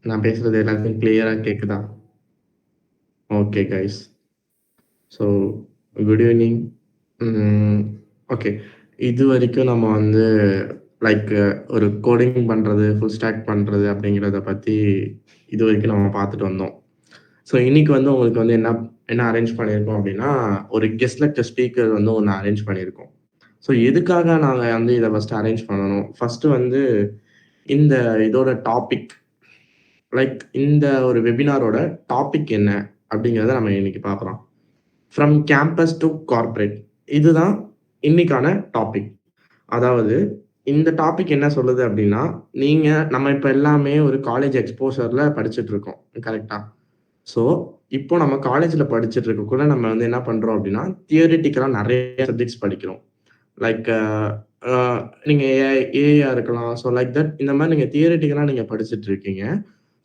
நான் பேசுறது எல்லாத்துக்கும் கிளியரா கேக்குதா? Okay guys. So good evening. Okay. இதுவரைக்கும் நம்ம வந்து லைக் ஒரு கோடிங் பண்றது, ஃபுல் ஸ்டாக் பண்றது அப்படிங்கிறத பத்தி இதுவரைக்கும் நம்ம பார்த்துட்டு வந்தோம். ஸோ இன்னைக்கு வந்து உங்களுக்கு வந்து என்ன என்ன அரேஞ்ச் பண்ணியிருக்கோம் அப்படின்னா, ஒரு கெஸ்ட் லெக்சர் ஸ்பீக்கர் வந்து ஒண்ணு அரேஞ்ச் பண்ணியிருக்கோம். ஸோ எதுக்காக நாங்க வந்து இத ஃபர்ஸ்ட் அரேஞ்ச் பண்ணணும்? ஃபர்ஸ்ட் வந்து இந்த இதோட டாபிக் லைக் இந்த ஒரு வெபினாரோட டாபிக் என்ன அப்படிங்கிறத நம்ம இன்னைக்கு பார்க்கலாம். ஃப்ரம் கேம்பஸ் டு கார்ப்பரேட் இதுதான் இன்னைக்கான டாபிக். அதாவது இந்த டாபிக் என்ன சொல்லுது அப்படின்னா, நம்ம இப்ப எல்லாமே ஒரு காலேஜ் எக்ஸ்போஷர்ல படிச்சுட்டு இருக்கோம். கரெக்ட்டா? ஸோ, இப்போ நம்ம காலேஜ்ல படிச்சுட்டு இருக்கக்குள்ள நம்ம வந்து என்ன பண்றோம் அப்படின்னா, தியரிட்டிக்கலா நெறைய சப்ஜெக்ட்ஸ் படிக்கிறோம். லைக் அ நீங்க ஏஐயா இருக்கலாம். ஸோ லைக் தட் இந்த மாரி நீங்க தியரிட்டிக்கலா நீங்க படிச்சுட்டு இருக்கீங்க.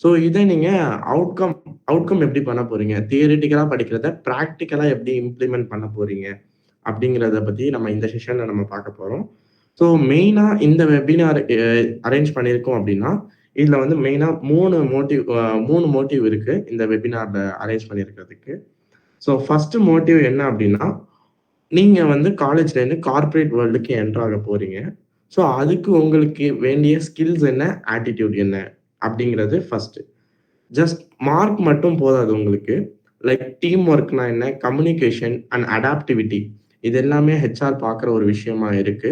ஸோ இத நீங்க அவுட்கம் அவுட்கம் எப்படி பண்ண போறீங்க? தியரிட்டிக்கலா படிக்கிறத பிராக்டிகலா எப்படி இம்ப்ளிமெண்ட் பண்ண போறீங்க? அப்படிங்கிறத பத்தி நம்ம இந்த செஷன்ல நம்ம பார்க்க போறோம். ஸோ மெயினா இந்த வெபினார் அரேஞ்ச் பண்ணியிருக்கோம் அப்படின்னா, இதுல வந்து மெயினா 3 மோட்டிவ் இருக்கு. இந்த வெபினார்ல அரேஞ்ச் பண்ணியிருக்கிறதுக்கு. ஸோ ஃபர்ஸ்ட் மோட்டிவ் என்ன அப்படின்னா, நீங்க வந்து காலேஜ்லேருந்து கார்ப்பரேட் வேர்ல்டுக்கு என்டர் ஆக போறீங்க. ஸோ அதுக்கு உங்களுக்கு வேண்டிய ஸ்கில்ஸ் என்ன? ஆட்டிட்யூட் என்ன? அப்படிங்கிறது ஃபர்ஸ்ட். ஜஸ்ட் மார்க் மட்டும் போதாது உங்களுக்கு. லைக் டீம் ஒர்க்னா என்ன? கம்யூனிகேஷன் அண்ட் அடாப்டிவிட்டி இது எல்லாமே ஹெச்ஆர் பார்க்குற ஒரு விஷயமா இருக்கு.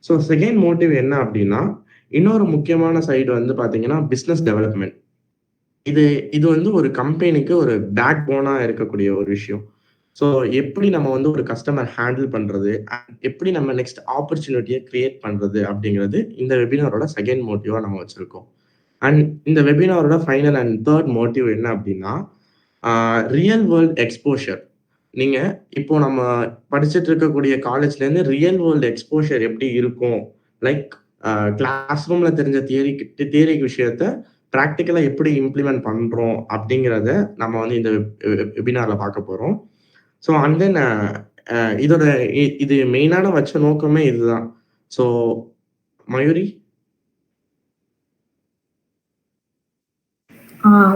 ஸோ செகண்ட் மோட்டிவ் என்ன அப்படின்னா, இன்னொரு முக்கியமான சைடு வந்து பார்த்தீங்கன்னா, பிசினஸ் டெவலப்மென்ட். இது இது வந்து ஒரு கம்பெனிக்கு ஒரு பேக் போனா இருக்கக்கூடிய ஒரு விஷயம். ஸோ எப்படி நம்ம வந்து ஒரு கஸ்டமர் ஹேண்டில் பண்றது, எப்படி நம்ம நெக்ஸ்ட் ஆப்பர்ச்சுனிட்டிய கிரியேட் பண்றது அப்படிங்கிறது இந்த வெபினாரோட செகண்ட் மோட்டிவா நம்ம வச்சிருக்கோம். அண்ட் இந்த வெபினாரோட ஃபைனல் அண்ட் 3 மோட்டிவ் என்ன அப்படின்னா, ரியல் வேர்ல்ட் எக்ஸ்போஷர். நீங்க இப்போ நம்ம படிச்சுட்டு இருக்கக்கூடிய காலேஜ்லேருந்து ரியல் வேர்ல்ட் எக்ஸ்போஷர் எப்படி இருக்கும்? லைக் கிளாஸ் ரூம்ல தெரிஞ்ச தியரி விஷயத்த பிராக்டிகலா எப்படி இம்ப்ளிமெண்ட் பண்றோம் அப்படிங்கிறத நம்ம வந்து இந்த வெபினார்ல பார்க்க போறோம். ஸோ அண்ட் தென் இதோட இது மெயினான வச்ச நோக்கமே இதுதான். ஸோ மயூரி?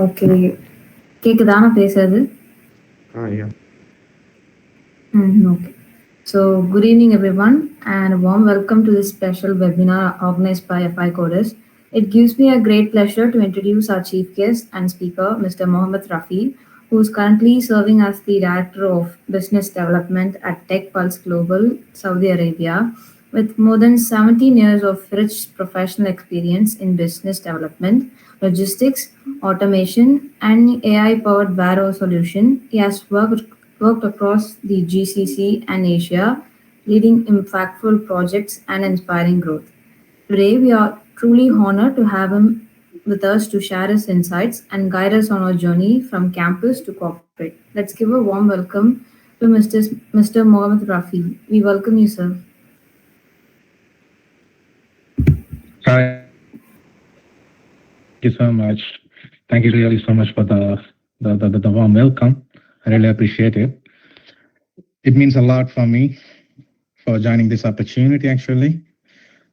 ஓகே. கேக்குதா நான் பேசுறது? யா. Okay. So, good evening, everyone, and a warm welcome to this special webinar organized by FI Coders. It gives me a great pleasure to introduce our chief guest and speaker, Mr. Mohammed Rafi, who is currently serving as the Director of Business Development at Tech Pulse Global, Saudi Arabia, with more than 17 years of rich professional experience in business development, logistics, automation, and AI-powered Varo solution. He has worked across the GCC and Asia, leading impactful projects and inspiring growth. Today, we are truly honored to have him with us to share his insights and guide us on our journey from campus to corporate. Let's give a warm welcome to Mr. Mohammed Rafi. We welcome you, sir. Hi. Thank you so much. Thank you really so much for the warm welcome. I really appreciate it. It means a lot for me for joining this opportunity actually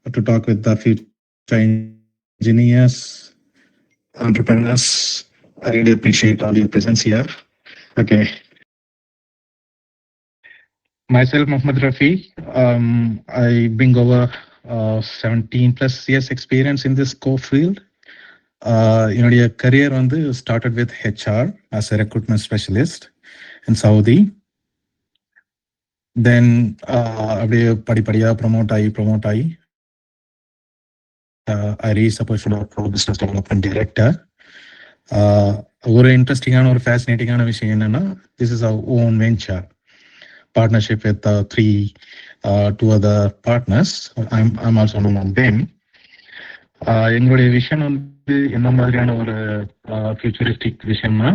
to talk with the future engineers, entrepreneurs. I really appreciate all your presence here. Okay. Myself, Mohammed Rafi. I bring over 17 plus years experience in this core field. என்னுடைய career வந்து started with HR as a recruitment specialist in Saudi. Then அப்படியே படிப்படியாக promote ஆகி I reach a position of business development director. ஒரு இன்ட்ரெஸ்டிங்கான ஒரு ஃபேசினேட்டிங்கான விஷயம் என்னன்னா, this is our own venture partnership with two other partners. I'm also known on them. எங்களுடைய விஷன் வந்து என்ன மாதிரியான ஒரு ஃபியூச்சரிஸ்டிக் விஷன்னா,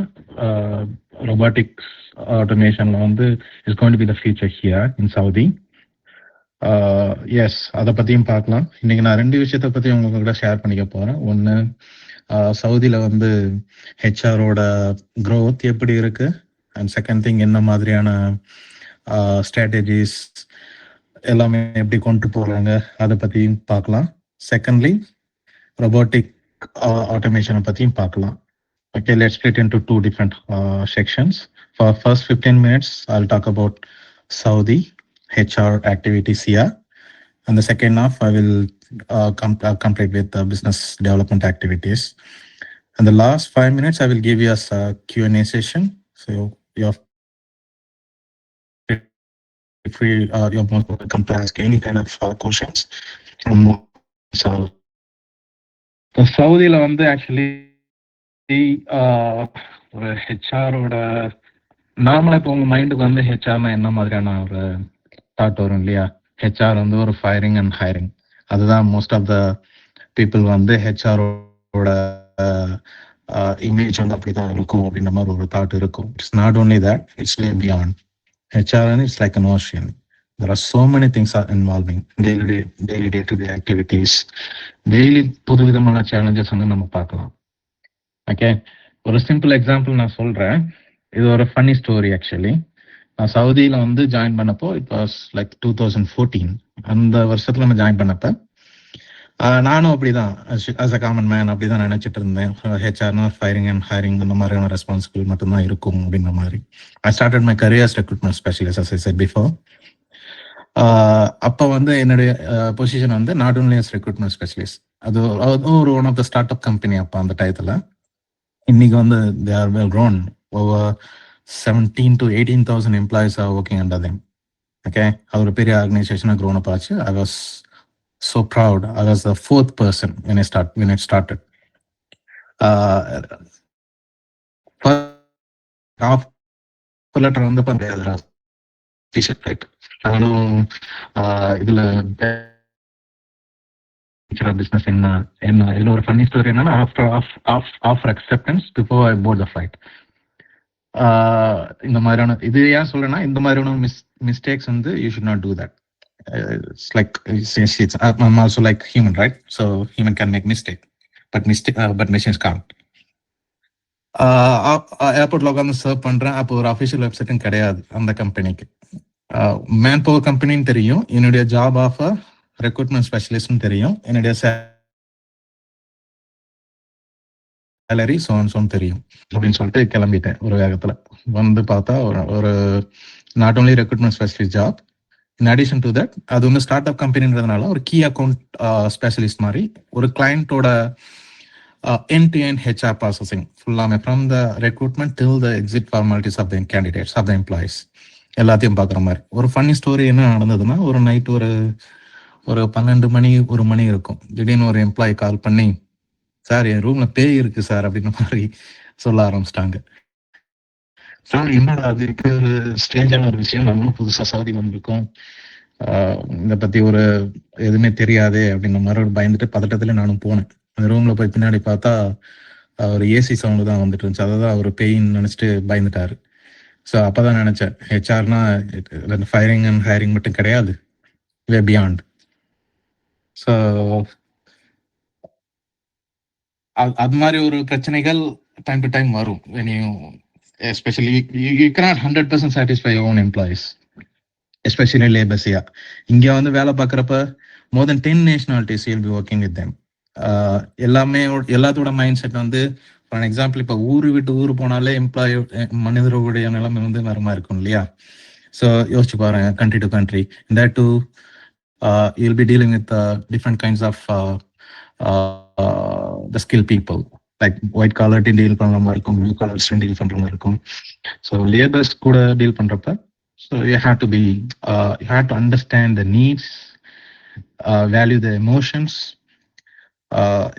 ரொபாட்டிக்ஸ் ஆட்டோமேஷன்ல வந்து is going to be the future here in Saudi. S, அதை பற்றியும் பார்க்கலாம். இன்னைக்கு நான் 2 விஷயத்தை பற்றி உங்ககிட்ட ஷேர் பண்ணிக்க போகிறேன். ஒன்று, சவுதியில் வந்து ஹெச்ஆரோட க்ரோத் எப்படி இருக்கு, அண்ட் செகண்ட் திங் என்ன மாதிரியான ஸ்ட்ராட்டஜிஸ் எல்லாமே எப்படி கொண்டு போகிறாங்க அதை பற்றியும் பார்க்கலாம். செகண்ட்லி, ரொபோட்டிக் automation பத்தியும் பார்க்கலாம். Okay, let's split into two different sections. For first 15 minutes, I'll talk about Saudi HR activities here. And the second half, I will complete with the business development activities. And the last 5 minutes, I will give you a Q&A session. So you're free, you're most welcome to ask any kind of questions. So Saudi la வந்து actually ஒரு ஹெச்ஆரோட நார்மலா இப்போ உங்க மைண்டுக்கு வந்து ஹெச்ஆர்னா என்ன மாதிரியான ஒரு தாட் வரும் இல்லையா? ஹெச்ஆர் வந்து ஒரு ஃபயரிங் அண்ட் ஹைரிங், அதுதான் மோஸ்ட் ஆஃப் த பீப்புள் வந்து ஹெச்ஆரோட இமேஜ் வந்து அப்படிதான் இருக்கும் அப்படின்ற மாதிரி ஒரு தாட் இருக்கும். It's not only that, it's way beyond. HR it's like an ocean. There are so many things are involving daily day-to-day activities. Daily புது விதமான சேலஞ்சஸ் வந்து நம்ம பார்க்கலாம். ஓகே, ஒரு சிம்பிள் எக்ஸாம்பிள் நான் சொல்றேன். இது ஒரு ஃபன்னி ஸ்டோரி. ஆக்சுவலி நான் சவுதியில வந்து ஜாயின் பண்ணப்போ இட் வாஸ் லைக் 2014. அந்த வருஷத்துல நான் ஜாயின் பண்ணப்ப நானும் அப்படிதான் அஸ் அ காமன் மேன் அப்படிதான் நினைச்சிட்டு இருந்தேன். ஹெச்ஆர்னா ஃபயரிங் அண்ட் ஹைரிங் இந்த மாதிரியான ரெஸ்பான்சிபிள் மட்டும்தான் இருக்கும் அப்படின்ற மாதிரி. I started my career recruitment specialist as I said before. அப்போ வந்து என்னுடைய பொசிஷன் வந்து not only as recruitment specialist, அது ஒரு one of the start up company அப்போ அந்த டயத்துல. இன்னைக்கு வந்து they are well grown. Over 17,000 to 18,000 employees are working under them. Okay, அது ஒரு பெரிய ஆர்கனைசேஷனா grown up ஆச்சு. I was so proud. I was the fourth person when it started. Offer letter வந்து பண்ற t-shirt type. நானும் இதுல business என்ன இதுல ஒரு ஃபன்னி ஸ்டோரி என்னன்னா, after acceptance before I board the flight, இந்த மாதிரியான இது ஏன் சொல்றேன்னா, இந்த மாதிரியான மிஸ்டேக்ஸ் வந்து you should not do that. It's like I'm also like human, right? So human can make mistake, but machines can't. ஏர்போர்ட்ல உட்காந்து சர்வ் பண்றேன். அப்போ ஒரு அஃபிஷியல் வெப்சைட்டும் கிடையாது அந்த கம்பெனிக்கு. மேன் பவர் கம்பெனின்னு தெரியும், என்னுடைய ஜாப் ஆஃபர் ரெக்ரூட்மெண்ட் ஸ்பெஷலிஸ்ட்னு தெரியும், என்னுடைய சேலரி சோன் தெரியும் அப்படின்னு சொல்லிட்டு கிளம்பிட்டேன். ஒரு வேகத்துல வந்து பார்த்தா ஒரு not only recruitment specialist job, in addition to that அது வந்து ஸ்டார்ட் அப் கம்பெனின்றதுனால ஒரு கீ அக்கௌண்ட் ஸ்பெஷலிஸ்ட் மாதிரி ஒரு கிளையண்டோட end to end HR processing ஃபுல்லாமே from the recruitment till the exit formalities of the candidates of the employees எல்லாத்தையும் பார்க்குற மாதிரி. ஒரு ஃபன்னி ஸ்டோரி என்ன நடந்ததுன்னா, ஒரு நைட் ஒரு 12 மணி 1 மணி இருக்கும். திடீர்னு ஒரு எம்ப்ளாயி கால் பண்ணி, சார் என் ரூம்ல பேய் இருக்கு சார் அப்படின்ற மாதிரி சொல்ல ஆரம்பிச்சிட்டாங்க. சார் என்னடா அதுக்கு ஒரு ஸ்ட்ரேஞ்சான ஒரு விஷயம், நம்மளும் புதுசா சவுதி வந்திருக்கோம், இதை பத்தி ஒரு எதுவுமே தெரியாது அப்படின்ற மாதிரி ஒரு பயந்துட்டு பதட்டத்துல நானும் போனேன். அந்த ரூம்ல போய் பின்னாடி பார்த்தா ஒரு ஏசி சவுண்டு தான் வந்துட்டு இருந்துச்சு. அதான் ஒரு பெயின் நினைச்சிட்டு பயந்துட்டாரு. ஸோ அப்பதான் நினைச்சேன், ஹெச்ஆர்னா ஃபயரிங் அண்ட் ஹைரிங் மட்டும் கிடையாது, வே பியாண்ட். ஸோ அது மாதிரி ஒரு பிரச்சனைகள் டைம் டு டைம் வரும். Especially you cannot 100% satisfy your own employees, especially labors-யா. இங்க வந்து வேலை பார்க்குறப்ப more than 10 nationalities you'll be working with them. எல்லாமே எல்லாத்தோட மைண்ட் செட் வந்து, ஃபார் எக்ஸாம்பிள் இப்போ ஊரு விட்டு ஊர் போனாலே எம்ப்ளாயி மனிதர்களுடைய நிலைமை வந்து வேற மாதிரி இருக்கும் இல்லையா? ஸோ யோசிச்சு பாருங்க, country to country, that to you'll be dealing with different kinds of the skilled people, like white collar deal பண்ற மாதிரி இருக்கும், blue collar டீல் பண்ற மாதிரி இருக்கும். ஸோ லேபர்ஸ் கூட டீல் பண்றப்ப so you have to understand the needs, value the emotions,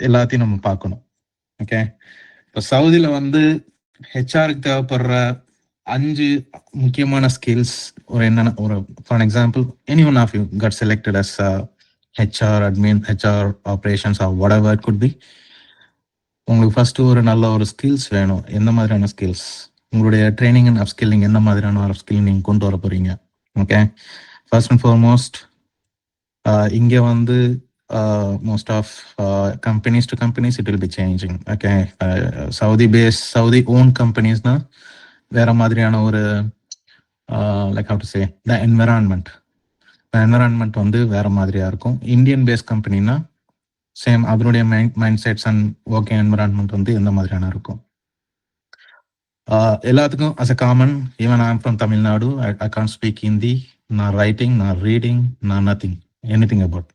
எல்லாத்தையும் நம்ம பார்க்கணும். ஓகே, இப்போ சவுதியில வந்து ஹெச்ஆருக்கு தேவைப்படுற 5 முக்கியமான ஸ்கில்ஸ் ஒரு என்னென்ன, ஒரு for example any one of you got selected as HR admin, HR operations or whatever it could be. உங்களுக்கு ஃபர்ஸ்ட் ஒரு நல்ல ஒரு ஸ்கில்ஸ் வேணும். எந்த மாதிரியான ஸ்கில்ஸ், உங்களுடைய ட்ரைனிங் அண்ட் அப்ஸ்கில்லிங் எந்த மாதிரியான ஒரு ஸ்கில் நீங்க கொண்டு வர போறீங்க. ஓகே, ஃபர்ஸ்ட் அண்ட் ஃபார்மோஸ்ட் இங்க வந்து most of companies to companies it will be changing. Okay, Saudi owned companies na vera madriyana oru like how to say, the environment vandu vera madriya irukum. Indian based company na same அதனுடைய mind sets and working environment வந்து எந்த மாதிரியான இருக்கும். எல்லாத்துக்கும் as a common, even I'm from Tamil Nadu, I can't speak Hindi, நான் writing, நான் reading, நான் nothing anything about.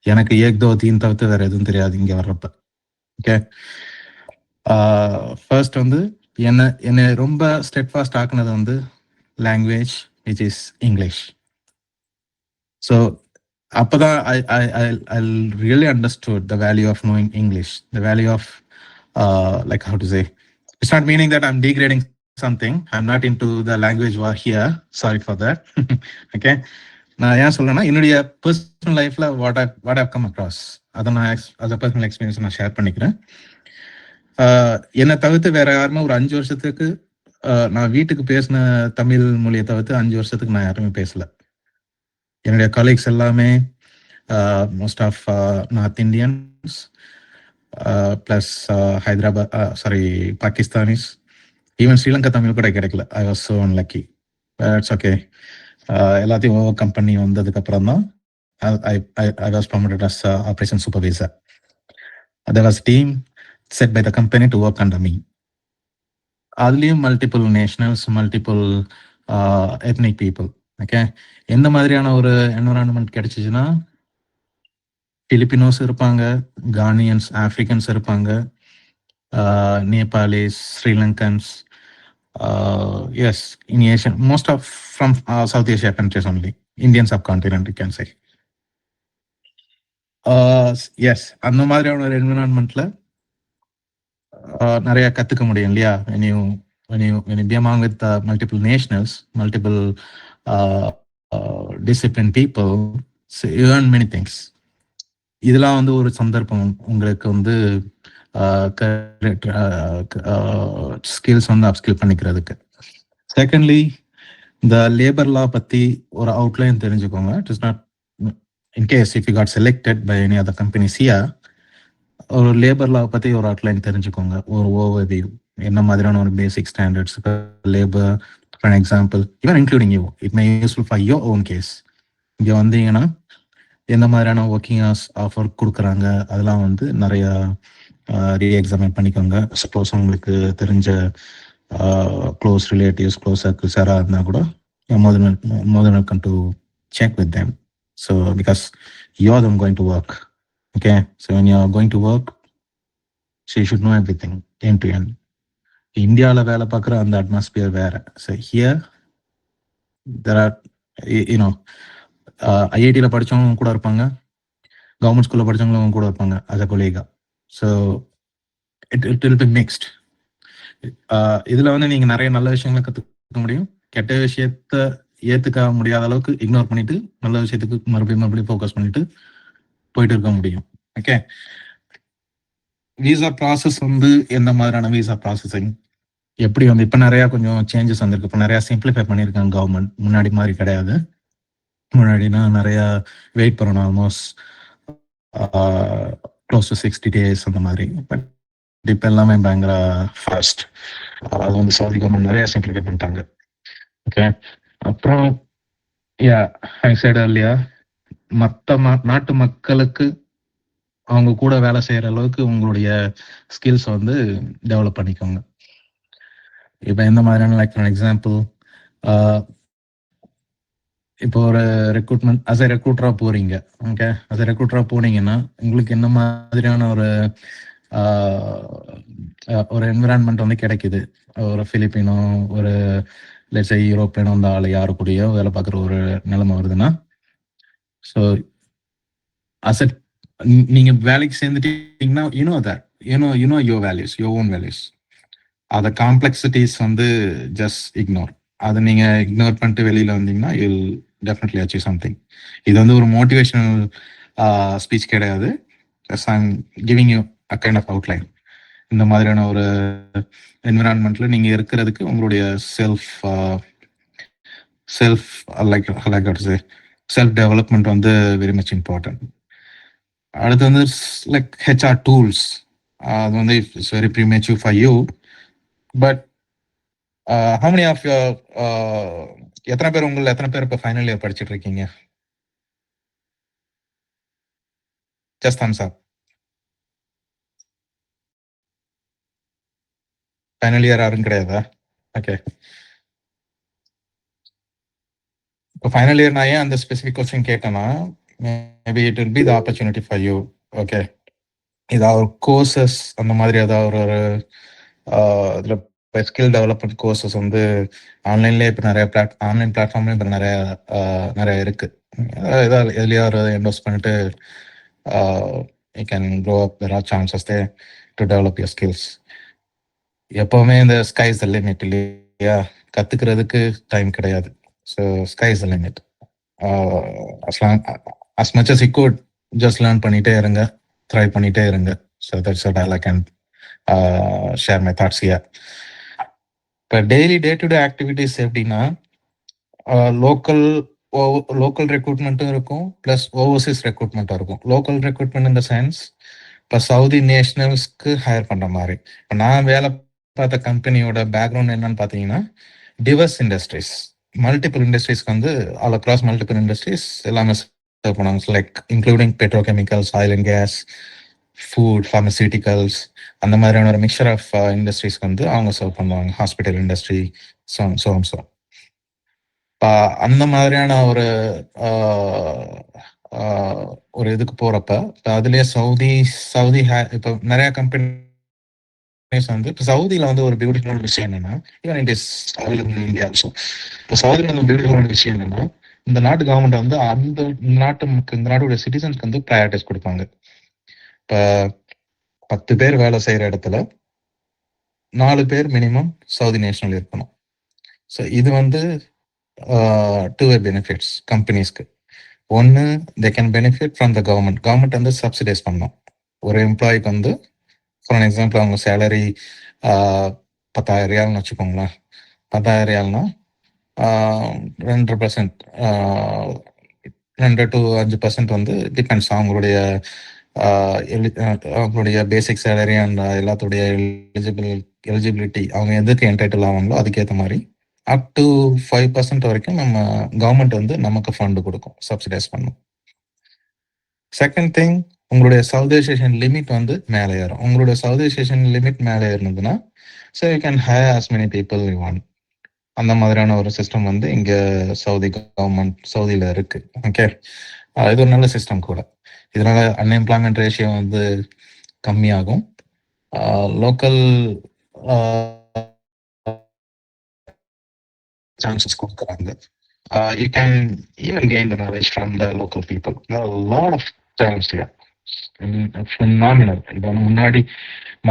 எனக்கு ஏக் தோ தீன் தவிர்த்து வேற எதுவும் தெரியாது இங்கே வர்றப்ப. ஓகே, ஃபர்ஸ்ட் வந்து என்னை ரொம்ப ஸ்டெட்ஃபாஸ்ட் ஆக்குனது வந்து language which is English. So அப்போதான் I really understood the value of knowing English, the value of like how to say, it's not meaning that I'm degrading something, I'm not into the language war here, sorry for that. Okay, நான் ஏன் சொல்றேன்னா என்னுடைய personal லைஃப்ல what I've come across அதை நான் அதை personal experience நான் share பண்ணிக்கிறேன். என்னை தவிர்த்து வேற யாருமே ஒரு 5 வருஷத்துக்கு நான் வீட்டுக்கு பேசின தமிழ் மொழியை தவிர்த்து 5 வருஷத்துக்கு நான் யாருமே பேசல. என்னுடைய கலீக்ஸ் எல்லாமே most of north Indians plus Hyderabad Pakistanis, even Sri Lanka Tamil கூட கிடைக்கல. I was so unlucky. It's okay. எல்லாத்தையும் ஓவர் கம் பண்ணி வந்ததுக்கு அப்புறம் தான் I was promoted as operation supervisor. There was a team set by the company to work under me. அதுலேயும் multiple nationals, multiple ethnic people. Okay, எந்த மாதிரியான ஒரு environment கிடைச்சிச்சுன்னா பிலிப்பினோஸ் இருப்பாங்க, கானியன்ஸ், ஆப்ரிக்கன்ஸ் இருப்பாங்க, Nepalis, Sri Lankans, yes in Asian, most of from south Asia countries only, Indian subcontinent you can say. Yes, அந்த மாதிரியான ஒரு என்விரான்மெண்ட்ல நிறைய கத்துக்க முடியும் இல்லையா? when you be among with multiple nationals, multiple disciplined people, so you learn many things. இதெல்லாம் வந்து ஒரு சந்தர்ப்பம் உங்களுக்கு வந்து ஸ்கில்ஸ் வந்து அப்ஸ்கில் பண்ணிக்கிறதுக்கு. செகண்ட்லி, இந்த லேபர் லா பத்தி ஒரு அவுட்லைன் தெரிஞ்சுக்கோங்க. It is not in case if you got selected by any other companies here, ஒரு லேபர் லா பத்தி ஒரு அவுட்லைன் தெரிஞ்சுக்கோங்க, ஒரு ஓவர்வியூ, என்ன மாதிரியான ஒரு basic standards labour. For example, even including you, it may useful for your own case. இங்கே வந்தீங்கன்னா எந்த மாதிரியான ஒர்க்கிங் ஹவர்ஸ் ஆஃபர் கொடுக்குறாங்க, அதெல்லாம் வந்து நிறைய ரீஎக்ஸாமின் பண்ணிக்கோங்க. சப்போஸ் உங்களுக்கு தெரிஞ்ச க்ளோஸ் ரிலேட்டிவ்ஸ், க்ளோஸ் சர்க்கிள்ஸ் யாராக இருந்தால் கூட more than welcome to check with them. So because you're them going to work. Okay, so when you're going to work, so you should know everything end to end. இந்தியாவில் வேலை பார்க்குற அந்த atmosphere வேற. So here there are ஐஐடியில் படித்தவங்க கூட இருப்பாங்க, government ஸ்கூலில் படித்தவங்களும் கூட இருப்பாங்க as a colleague. So it will be mixed. இதில் வந்து நீங்கள் நிறைய நல்ல விஷயங்களை கற்றுக்க முடியும், கெட்ட விஷயத்த ஏற்றுக்க முடியாத அளவுக்கு இக்னோர் பண்ணிட்டு நல்ல விஷயத்துக்கு மறுபடியும் ஃபோக்கஸ் பண்ணிட்டு போயிட்டு இருக்க முடியும். ஓகே, விசா ப்ராசஸ் வந்து எந்த மாதிரியான விசா ப்ராசஸிங் எப்படி வந்து இப்போ நிறையா கொஞ்சம் சேஞ்சஸ் வந்திருக்கு. இப்போ நிறையா சிம்பிளிஃபை பண்ணியிருக்காங்க கவர்மெண்ட். முன்னாடி மாதிரி கிடையாது. முன்னாடினா நிறையா வெயிட் பண்ணணும், ஆல்மோஸ்ட் க்ளோஸ் டு 60 days அந்த மாதிரி. பட் இப்போ எல்லாமே பயங்கர ஃபாஸ்ட். அது வந்து சவுதி கவர்மெண்ட் நிறையா சிம்பிளிஃபை பண்ணிட்டாங்க. ஓகே, அப்புறம் இல்லையா, மற்ற நாட்டு மக்களுக்கு அவங்க கூட வேலை செய்யற அளவுக்கு உங்களுடைய ஸ்கில்ஸ் வந்து டெவலப் பண்ணிக்கோங்க. இப்போ எந்த மாதிரியான, லைக் ஃபார் எக்ஸாம்பிள், இப்போ ஒரு ரெக்ரூட்மெண்ட் அஸ் எ ரெக்ரூட்டரா போறீங்க. ஓகே, அஸ் எ ரெக்ரூட்டரா போனீங்கன்னா உங்களுக்கு என்ன மாதிரியான ஒரு என்விரான்மெண்ட் வந்து கிடைக்குது. ஒரு பிலிப்பினோ, ஒரு லெட்ஸ் சே யூரோப்பியனோ, அந்த ஆள் யாரு கூடயோ வேலை பார்க்குற ஒரு நிலைமை வருதுன்னா, ஸோ அஸ் நீங்க வேலைக்கு சேர்ந்துட்டீங்கன்னா you know your values, your own values. அதை காம்ப்ளெக்சிட்டிஸ் வந்து ஜஸ்ட் இக்னோர். அதை நீங்க இக்னோர் பண்ணிட்டு வெளியில வந்தீங்கன்னா you will definitely achieve something. இது வந்து ஒரு மோட்டிவேஷனல் ஸ்பீச் கிடையாது. I'm giving you a kind of outline. இந்த மாதிரியான ஒரு என்விரான்மெண்ட்ல நீங்க இருக்கிறதுக்கு உங்களுடைய செல்ஃப் டெவலப்மெண்ட் வந்து வெரி மச் இம்பார்ட்டன்ட். அடுத்து வந்து லைக் ஹெச்ஆர் டூல்ஸ். அது வந்து it's very premature for you. But how many of your எத்தனை பேர் இப்போ ஃபைனல் இயர் படிச்சுட்டு இருக்கீங்க? Just thumbs up. Final year யாரும் கிடையாதா? ஓகே, இப்போ ஃபைனல் இயர் நான் ஏன் அந்த ஸ்பெசிஃபிக் கொஸ்டின் கேட்டேன்னா, maybe it will be the opportunity for you. Okay, ஏதாவது ஒரு கோர்சஸ் அந்த மாதிரி ஏதாவது ஒரு இதில் ஸ்கில் டெவலப்மெண்ட் கோர்சஸ் வந்து ஆன்லைன்லேயே இப்போ நிறைய ஆன்லைன் பிளாட்ஃபார்ம்லேயும் இப்போ நிறைய இருக்கு. ஏதாவது எதுலையா ஒரு இன்வெஸ்ட் பண்ணிட்டு you can grow up, there are chances they to develop your skills. எப்போவுமே இந்த ஸ்கைஸ் த லிமிட் இல்லையா, கற்றுக்கிறதுக்கு டைம் கிடையாது. So sky's the limit. as much as you could just learn பண்ணிட்டே இருங்க, ட்ரை பண்ணிட்டே இருங்க. So that's what I can share my thoughts here. இப்போ daily day to day activities எப்படின்னா, லோக்கல் ரெக்ரூட்மெண்ட்டும் இருக்கும், ப்ளஸ் ஓவர்சீஸ் ரெக்ரூட்மெண்ட்டும் இருக்கும். லோக்கல் ரெக்ரூட்மெண்ட் இந்த சென்ஸ் இப்போ சவுதி நேஷனல்ஸ்க்கு ஹையர் பண்ணுற மாதிரி. இப்போ நான் வேலை பார்த்த கம்பெனியோட பேக்ரவுண்ட் என்னன்னு பார்த்தீங்கன்னா, டிவர்ஸ் இண்டஸ்ட்ரீஸ், மல்டிபிள் இண்டஸ்ட்ரீஸ்க்கு வந்து ஆல் அக்ராஸ் மல்டிபிள் இண்டஸ்ட்ரீஸ் எல்லாமே சர்வ் பண்ணுவாங்க. Like including petrochemicals, oil and gas, food, pharmaceuticals, அந்த மாதிரியான ஒரு மிக்சர் ஆஃப் இண்டஸ்ட்ரீஸ்க்கு வந்து அவங்க சர்வ் பண்ணுவாங்க. ஹாஸ்பிட்டல் இண்டஸ்ட்ரி, ஸோ அந்த மாதிரியான ஒரு இதுக்கு போறப்ப அதுலயே சவுதி இப்போ நிறைய கம்பெனிஸ் வந்து இப்போ சவுதியில வந்து ஒரு பியூட்டிஃபுல் விஷயம் என்னன்னா, even it is India also. இப்போ சவுதியில வந்து பியூட்டிஃபுல் விஷயம் என்னன்னா, இந்த நாட்டு கவர்மெண்ட் வந்து இந்த நாட்டுடைய சிட்டிசன்ஸ்க்கு வந்து ப்ரையாரிட்டிஸ் கொடுப்பாங்க. இப்போ 10 பேர் வேலை செய்யற இடத்துல 4 பேர் மினிமம் சவுதி நேஷனல் இருக்கணும். ஸோ இது வந்து two-way benefits கம்பெனிஸ்க்கு. ஒன்று, they can benefit from the government வந்து சப்சிடைஸ் பண்ணணும். ஒரு எம்ப்ளாய்க்கு வந்து ஃபார் எக்ஸாம்பிள் அவங்க சேலரி 10,000 ரியால்னு வச்சுக்கோங்களேன். 10,000 ரியால்னா 2% 2 to 5% வந்து டிபெண்ட்ஸ் அவங்களுடைய பேசிக் சேலரி அண்ட் எல்லாத்துடைய எலிஜிபிலிட்டி, அவங்க எதுக்கு என்டைட்டில் ஆவாங்களோ அதுக்கேற்ற மாதிரி அப் டு 5% வரைக்கும் நம்ம கவர்மெண்ட் வந்து நமக்கு ஃபண்டு கொடுக்கும், சப்சிடைஸ் பண்ணும். செகண்ட் திங், உங்களுடைய சவுதைசேஷன் லிமிட் வந்து மேலே ஏறும். உங்களுடைய சவுதைசேஷன் லிமிட் மேலே ஏறினதுன்னா so you can hire as many people you want. அந்த மாதிரியான ஒரு சிஸ்டம் வந்து இங்கே சவுதியில் இருக்கு. ஓகே, இது ஒரு நல்ல சிஸ்டம் கூட. இதனால அன்எம்ப்ளாய்மெண்ட் ரேஷியோ வந்து கம்மியாகும். லோக்கல் chances கொடுக்குறாங்க. You can even gain the knowledge from the local people. There are a lot of terms here. Phenomenal. இது முன்னாடி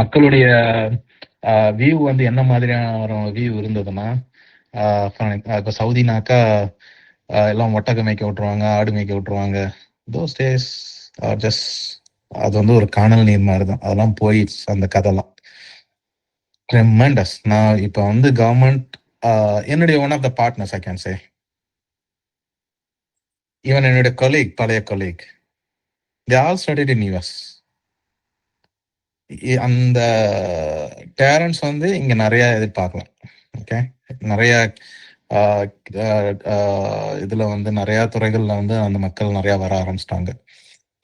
மக்களுடைய வியூ வந்து என்ன மாதிரியான வியூ இருந்ததுன்னா, இப்போ சவுதினாக்கா எல்லாம் ஒட்டகை மேய்க்க விட்டுருவாங்க, ஆடு மேய்க்க விட்டுருவாங்க. தோஸ் டேஸ் ஜஸ்ட் அது வந்து ஒரு காணல் நீர் மாதிரி தான். அதெல்லாம் போயிடுச்சு அந்த கதைலாம். ட்ரெமெண்டஸ். நான் இப்போ வந்து கவர்மெண்ட் என்னுடைய one of the partners I can say, even என்னுடைய பழைய colleague, they all studied in US. அந்த பேரண்ட்ஸ் வந்து இங்க நிறைய எதிர்பார்க்கலாம். ஓகே, நிறைய இதுல வந்து நிறைய துறைகள்ல வந்து அந்த மக்கள் நிறைய வர ஆரம்பிச்சிட்டாங்க.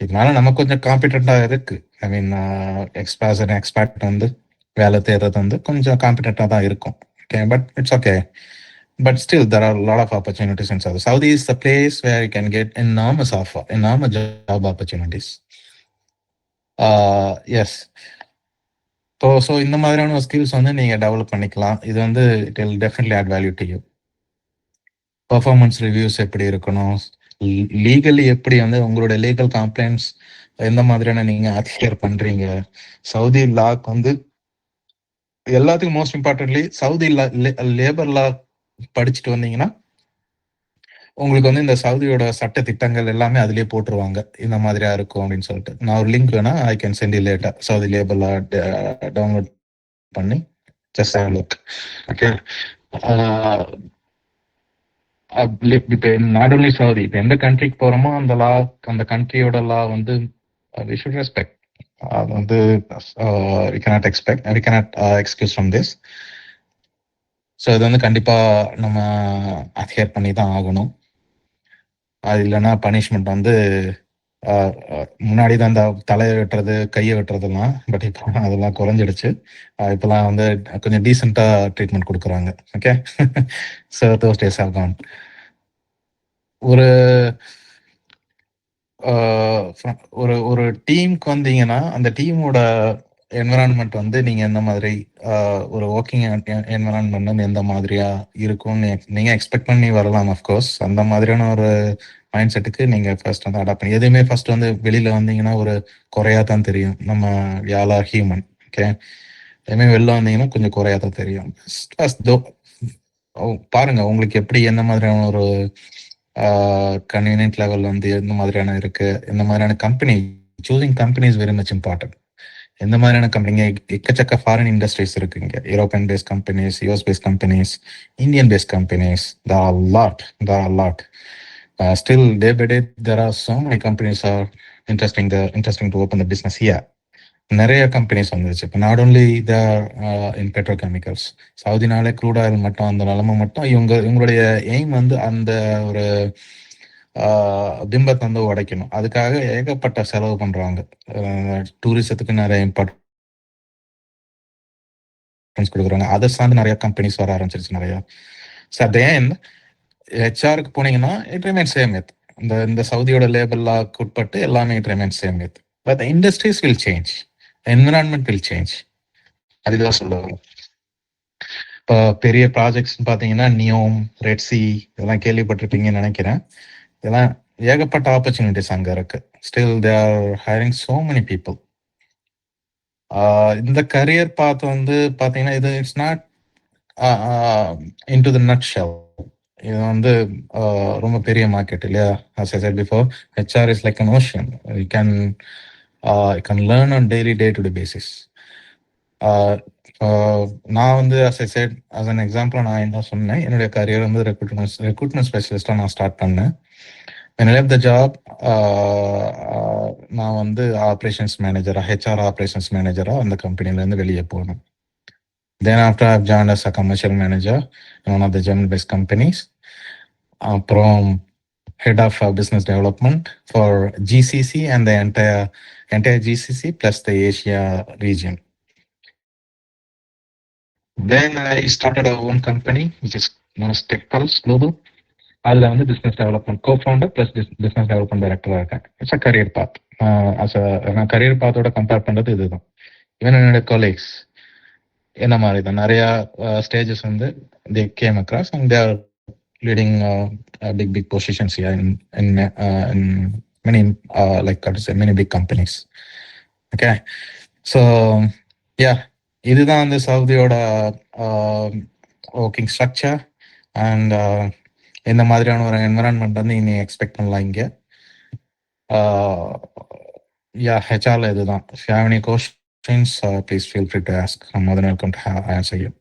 இதனால நமக்கு கொஞ்சம் காம்பிடண்டா இருக்கு. ஐ மீன் எக்ஸ்பர்ட் வந்து வேலை தேடுறது வந்து கொஞ்சம் காம்பிடண்டா தான் இருக்கும். Okay, but it's okay. But still, there are a lot of opportunities in Saudi. Saudi is the place where you can get enormous job opportunities. Yes. So இந்த மாதிரியான ஸ்கில்ஸ் வந்து நீங்க டெவலப் பண்ணிக்கலாம். இது வந்து it will definitely add value to you. Performance reviews எப்படி இருக்கணும், legally எப்படி வந்து உங்களுடைய லீகல் கம்ப்ளைண்ட்ஸ் எந்த மாதிரியான நீங்க அட்ஹியர் பண்றீங்க. சவுதி லாக்கு வந்து எல்லாத்துக்கும் மோஸ்ட் இம்பார்ட்டன்ட்லி சவுதி லேபர் லா படிச்சுட்டு வந்தீங்கன்னா உங்களுக்கு வந்து இந்த சவுதியோட சட்ட திட்டங்கள் எல்லாமே அதுலயே போட்டுருவாங்க, இந்த மாதிரியா இருக்கும் அப்படின்னு சொல்லிட்டு. நான் ஒரு லிங்க் வேணா I can send later. Saudi labour law download பண்ணி ஜஸ்ட் ஹேவ் லுக். ஓகே, இப்போ நாட் ஒன்லி சவுதி, இப்போ எந்த கண்ட்ரிக்கு போறோமோ அந்த கண்ட்ரியோட லா வந்து we should respect. அது வந்து we cannot excuse from this. So இது வந்து கண்டிப்பா நம்ம அட்ஹியர் பண்ணி தான் ஆகணும். அது இல்லைன்னா பனிஷ்மெண்ட் வந்து முன்னாடி தான் அந்த தலையை வெட்டுறது கையை வெட்டுறதெல்லாம், பட் இப்போ அதெல்லாம் குறைஞ்சிடுச்சு. இப்போலாம் வந்து கொஞ்சம் டீசெண்டா ட்ரீட்மெண்ட் கொடுக்குறாங்க. Okay. So those days have Khan. ஒரு ஒரு ஒரு டீமுக்கு வந்தீங்கன்னா அந்த டீமோட என்விரான்மெண்ட் வந்து நீங்க எந்த மாதிரி ஒரு ஒர்க்கிங் என்விரான்மெண்ட் வந்து எந்த மாதிரியா இருக்கும்னு நீங்க எக்ஸ்பெக்ட் பண்ணி வரலாம். அஃப்கோர்ஸ் அந்த மாதிரியான ஒரு மைண்ட் செட்டுக்கு நீங்க ஃபர்ஸ்ட் வந்து அடாப்ட் பண்ணி எதுவுமே ஃபர்ஸ்ட் வந்து வெளியில வந்தீங்கன்னா ஒரு குறையா தான் தெரியும். நம்ம யாலா ஹியூமன். ஓகே. எதுவுமே வெளில வந்தீங்கன்னா கொஞ்சம் குறையா தான் தெரியும். பாருங்க உங்களுக்கு எப்படி எந்த மாதிரியான ஒரு கன்வீனியன்ட் லெவல் வந்து எந்த மாதிரியான இருக்கு, எந்த மாதிரியான company. Choosing company is very much important. எந்த மாதிரியான கம்பெனிங்க எக்கச்சக்க ஃபாரின் இண்டஸ்ட்ரீஸ் இருக்கு இங்க. European paste companies, US based companies, Indian paste companies. there are a lot. Still day by day there are so many companies are interesting to open the business here. நிறைய companies வந்துருச்சு இப்போ. Not only the in petrochemicals. சவுதினாலே crude oil மட்டும் அந்த நிலைமை மட்டும் இவங்களுடைய aim வந்து அந்த ஒரு பிம்பத்தை வந்து உடைக்கணும். அதுக்காக ஏகப்பட்ட செலவு பண்றாங்க. டூரிசத்துக்கு நிறைய இம்பார்ட்டன்ஸ் கொடுக்குறாங்க. அதை சார்ந்து நிறைய கம்பெனிஸ் வர ஆரம்பிச்சிருச்சு நிறைய. ஸோ அட் த எண்ட் ஹெச்ஆருக்கு போனீங்கன்னா இட் ரிமைன்ஸ் சேம் வித் இந்த சவுதியோட லேபிளாக்கு உட்பட்டு எல்லாமே it remains same with. But the industries will change, environment will change. அதுதான் சொல்லுவாங்க. இப்போ பெரிய ப்ராஜெக்ட்ஸ் பார்த்தீங்கன்னா நியோம், ரெட்சி இதெல்லாம் கேள்விப்பட்டிருப்பீங்கன்னு நினைக்கிறேன். இதெல்லாம் ஏகப்பட்ட ஆப்பர்ச்சுனிட்டிஸ் அங்கே இருக்கு. Still they are hiring so many people. இந்த கரியர் பாத் வந்து பார்த்தீங்கன்னா இது it's not into the nut shell. இது வந்து ரொம்ப பெரிய மார்க்கெட் இல்லையா? as I said before, HR is like an ocean. You can learn on daily day-to-day basis. நான் வந்து as I said, as an example நான் என்ன சொன்னேன், என்னுடைய கரியர் வந்து ரெக்ரூட்மெண்ட் ஸ்பெஷலிஸ்டாக நான் ஸ்டார்ட் பண்ணேன். when I left the job, நான் வந்து ஆப்ரேஷன்ஸ் மேனேஜரா, ஹெச்ஆர் ஆப்ரேஷன்ஸ் மேனேஜரா அந்த கம்பெனிலேருந்து வெளியே போனேன். Then after I've joined as a commercial manager in one of the German-based companies. From head of business development for GCC and the entire GCC plus the Asia region. Then I started our own company which is known as TechPulse Global. அதில் வந்து business development co-founder plus business development டைரக்டராக இருக்கேன். It's a career பாத். நான் career பாத்தோட compare பண்ணுறது இதுதான். Even என்னோட colleagues என்ன மாதிரி தான் நிறையா ஸ்டேஜஸ் வந்து they came across and they are leading big positions here in many like I say many big companies. Okay, so yeah, இதுதான் வந்து சவுதியோட ஒர்க்கிங் ஸ்ட்ரக்சர் அண்ட் இந்த மாதிரியான ஒரு என்விரான்மெண்ட் வந்து நீ எக்ஸ்பெக்ட் பண்ணலாம் இங்கே. யா ஹெச்ஆர்ல இதுதான். if you have any questions, please feel free to ask. I'm more than welcome to answer you.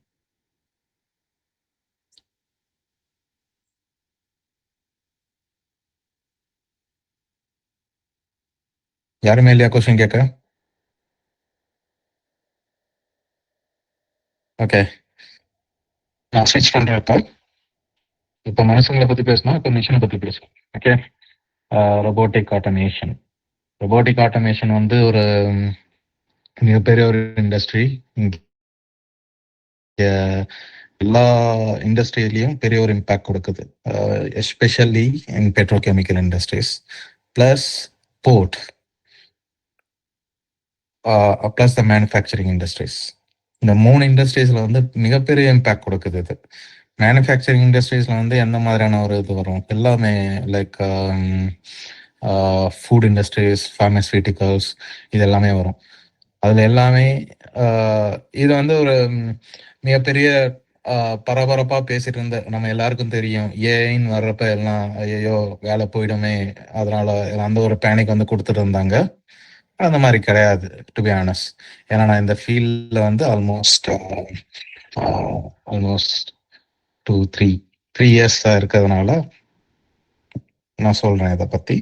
யாருமே இல்லையா கொஸ்டின் கேட்க? ஓகே, நான் ஸ்விட்ச் பண்றேன். இப்போ மனுஷங்களை பத்தி பேசணும், இப்போ மிஷினை பத்தி பேசணும். ஓகே, ரொபோட்டிக் ஆட்டோமேஷன் வந்து ஒரு மிகப்பெரிய ஒரு இண்டஸ்ட்ரி. எல்லா இண்டஸ்ட்ரியிலையும் பெரிய ஒரு இம்பேக்ட் கொடுக்குது, especially in petrochemical industries plus port plus the manufacturing industries. இந்த 3 இண்டஸ்ட்ரீஸ்ல வந்து மிகப்பெரிய இம்பேக்ட் கொடுக்குது இது. மேனுஃபேக்சரிங் இண்டஸ்ட்ரீஸ்ல வந்து எந்த மாதிரியான ஒரு இது வரும், எல்லாமே லைக் ஃபுட் இண்டஸ்ட்ரீஸ், ஃபார்மஸ்யூட்டிக்கல்ஸ், இது எல்லாமே வரும். அதுல எல்லாமே இது வந்து ஒரு மிகப்பெரிய பரபரப்பா பேசிட்டு இருந்த நம்ம எல்லாருக்கும் தெரியும். ஏன்னு வர்றப்ப எல்லாம் ஐயோ வேலை போயிடுமே, அதனால அந்த ஒரு பேனிக் வந்து கொடுத்துட்டு இருந்தாங்க. அந்த மாதிரி கிடையாது டு பி ஆனஸ்ட். ஏன்னா நான் இந்த ஃபீல்ட்ல வந்து ஆல்மோஸ்ட் 2-3 இயர்ஸ் இருக்கிறதுனால நான் சொல்றேன் இதை பத்தி.